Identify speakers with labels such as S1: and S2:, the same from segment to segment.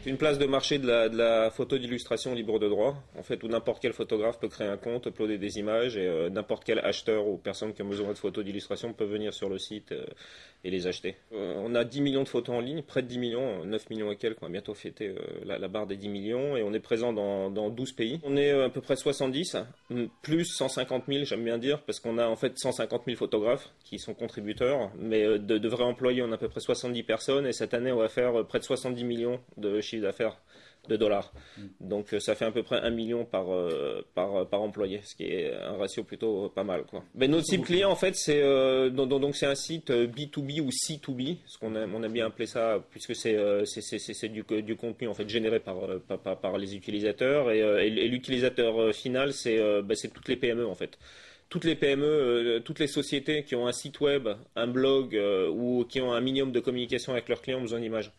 S1: C'est une place de marché de la photo d'illustration libre de droit, en fait, où n'importe quel photographe peut créer un compte, uploader des images, et n'importe quel acheteur ou personne qui a besoin de photos d'illustration peut venir sur le site et les acheter. On a 10 millions de photos en ligne, près de 10 millions, 9 millions et quelques, on va bientôt fêter la barre des 10 millions, et on est présent dans 12 pays. On est à peu près 70, plus 150 000, j'aime bien dire, parce qu'on a en fait 150 000 photographes qui sont contributeurs, mais de vrais employés, on a à peu près 70 personnes, et cette année, on va faire près de 70 millions de chiffre d'affaires de dollars. Donc ça fait à peu près 1 million par employé, ce qui est un ratio plutôt pas mal, quoi. Mais notre cible client, en fait, c'est donc c'est un site B2B ou C2B, ce qu'on on a bien appelé ça, puisque c'est du contenu en fait généré par les utilisateurs, et l'utilisateur final, c'est toutes les PME en fait. Toutes les PME, toutes les sociétés qui ont un site web, un blog ou qui ont un minimum de communication avec leurs clients ont besoin d'images.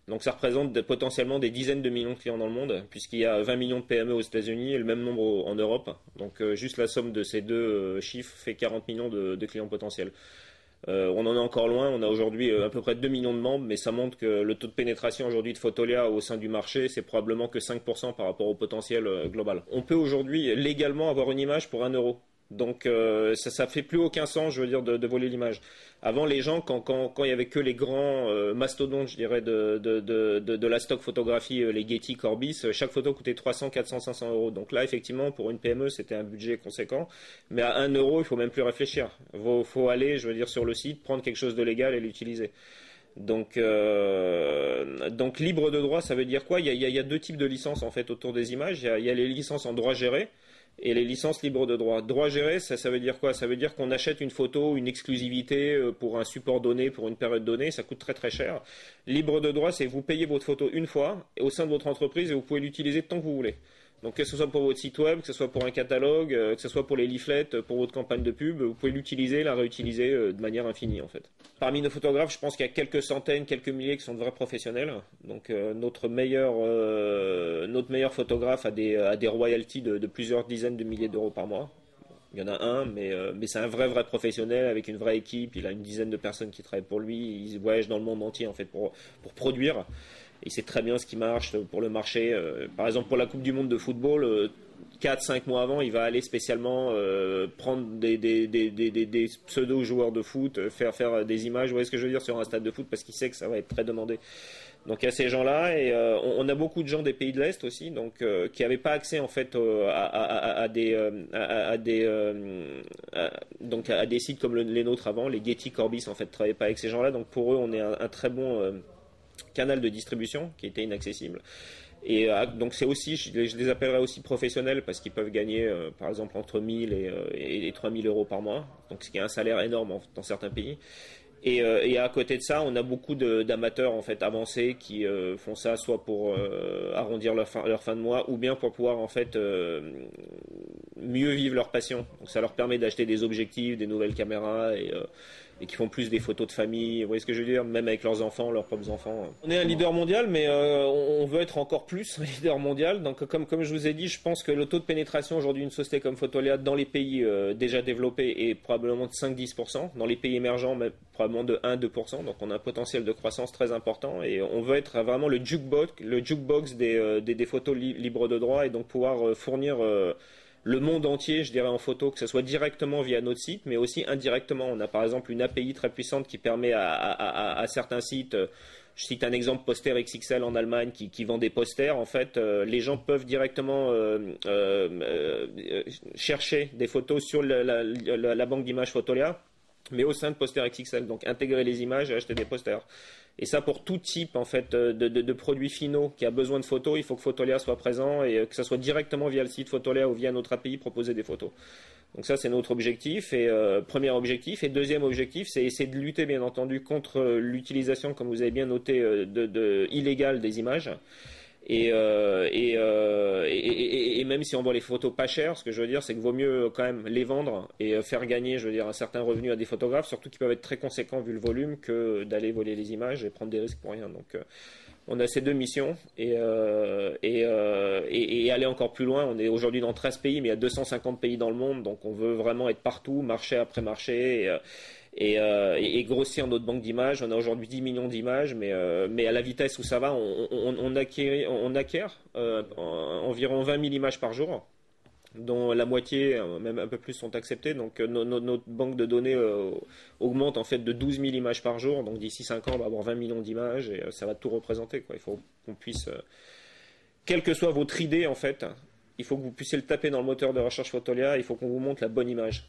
S1: Donc ça représente potentiellement des dizaines de millions de clients dans le monde, puisqu'il y a 20 millions de PME aux États-Unis et le même nombre en Europe. Donc juste la somme de ces deux chiffres fait 40 millions de clients potentiels. On en est encore loin, on a aujourd'hui à peu près 2 millions de membres, mais ça montre que le taux de pénétration aujourd'hui de Fotolia au sein du marché, c'est probablement que 5% par rapport au potentiel global. On peut aujourd'hui légalement avoir une image pour 1 euro. Donc ça fait plus aucun sens, je veux dire, de voler l'image. Avant, les gens, quand il y avait que les grands mastodontes, je dirais, de la stock photographie, les Getty, Corbis, chaque photo coûtait 300, 400, 500 euros. Donc là, effectivement, pour une PME, c'était un budget conséquent. Mais à 1 euro, il faut même plus réfléchir. Faut aller, je veux dire, sur le site, prendre quelque chose de légal et l'utiliser. Donc libre de droit, ça veut dire quoi? Il y a deux types de licences en fait autour des images. Il y a les licences en droit géré et les licences libres de droit. Droit géré, ça veut dire quoi? Ça veut dire qu'on achète une photo, une exclusivité pour un support donné, pour une période donnée, ça coûte très très cher. Libre de droit, c'est vous payez votre photo une fois au sein de votre entreprise et vous pouvez l'utiliser tant que vous voulez. Donc que ce soit pour votre site web, que ce soit pour un catalogue, que ce soit pour les leaflets, pour votre campagne de pub, vous pouvez l'utiliser, la réutiliser de manière infinie en fait. Parmi nos photographes, je pense qu'il y a quelques centaines, quelques milliers qui sont de vrais professionnels. Donc notre meilleur photographe a des royalties de plusieurs dizaines de milliers d'euros par mois. Il y en a un, mais c'est un vrai professionnel avec une vraie équipe. Il a une dizaine de personnes qui travaillent pour lui. Il voyage dans le monde entier en fait pour produire. Il sait très bien ce qui marche pour le marché. Par exemple, pour la Coupe du Monde de football, 4-5 mois avant, il va aller spécialement prendre des pseudo-joueurs de foot, faire des images, vous voyez ce que je veux dire, sur un stade de foot, parce qu'il sait que ça va être très demandé. Donc il y a ces gens-là, et on a beaucoup de gens des pays de l'Est aussi, donc qui n'avaient pas accès en fait à des sites comme les nôtres avant. Les Getty, Corbis en fait travaillaient pas avec ces gens-là, donc pour eux on est un très bon canal de distribution qui était inaccessible. Et donc c'est aussi, je les appellerais aussi professionnels parce qu'ils peuvent gagner par exemple entre 1000 et 3000 euros par mois, donc ce qui est un salaire énorme dans certains pays. Et à côté de ça, on a beaucoup d'amateurs en fait avancés qui font ça soit pour arrondir leur fin de mois ou bien pour pouvoir en fait mieux vivre leur passion. Donc ça leur permet d'acheter des objectifs, des nouvelles caméras et qui font plus des photos de famille, vous voyez ce que je veux dire, même avec leurs enfants, leurs propres enfants. On est un leader mondial, mais on veut être encore plus un leader mondial. Donc comme je vous ai dit, je pense que le taux de pénétration aujourd'hui d'une société comme Fotolia dans les pays déjà développés est probablement de 5-10%, dans les pays émergents mais probablement de 1-2%, donc on a un potentiel de croissance très important et on veut être vraiment le jukebox des photos libres de droit et donc pouvoir fournir le monde entier, je dirais, en photo, que ce soit directement via notre site, mais aussi indirectement. On a par exemple une API très puissante qui permet à certains sites, je cite un exemple, Poster XXL en Allemagne, qui vend des posters. En fait, les gens peuvent directement chercher des photos sur la banque d'images Fotolia, mais au sein de Poster XXL, donc intégrer les images et acheter des posters. Et ça pour tout type en fait de produits finaux qui a besoin de photos, il faut que Fotolia soit présent et que ça soit directement via le site Fotolia ou via notre API proposer des photos. Donc ça c'est notre objectif et premier objectif. Et deuxième objectif, c'est essayer de lutter bien entendu contre l'utilisation, comme vous avez bien noté, illégale des images. Et même si on vend les photos pas chères, ce que je veux dire, c'est qu'il vaut mieux quand même les vendre et faire gagner, je veux dire, un certain revenu à des photographes, surtout qui peuvent être très conséquents vu le volume, que d'aller voler les images et prendre des risques pour rien. Donc, on a ces deux missions et aller encore plus loin. On est aujourd'hui dans 13 pays, mais il y a 250 pays dans le monde, donc on veut vraiment être partout, marché après marché. et grossir notre banque d'images. On a aujourd'hui 10 millions d'images, mais à la vitesse où ça va, on acquiert environ 20 000 images par jour, dont la moitié, même un peu plus, sont acceptées. Donc notre banque de données augmente en fait de 12 000 images par jour. Donc d'ici 5 ans, on va avoir 20 millions d'images et ça va tout représenter, quoi. Il faut qu'on puisse, quelle que soit votre idée en fait, il faut que vous puissiez le taper dans le moteur de recherche Fotolia, il faut qu'on vous montre la bonne image.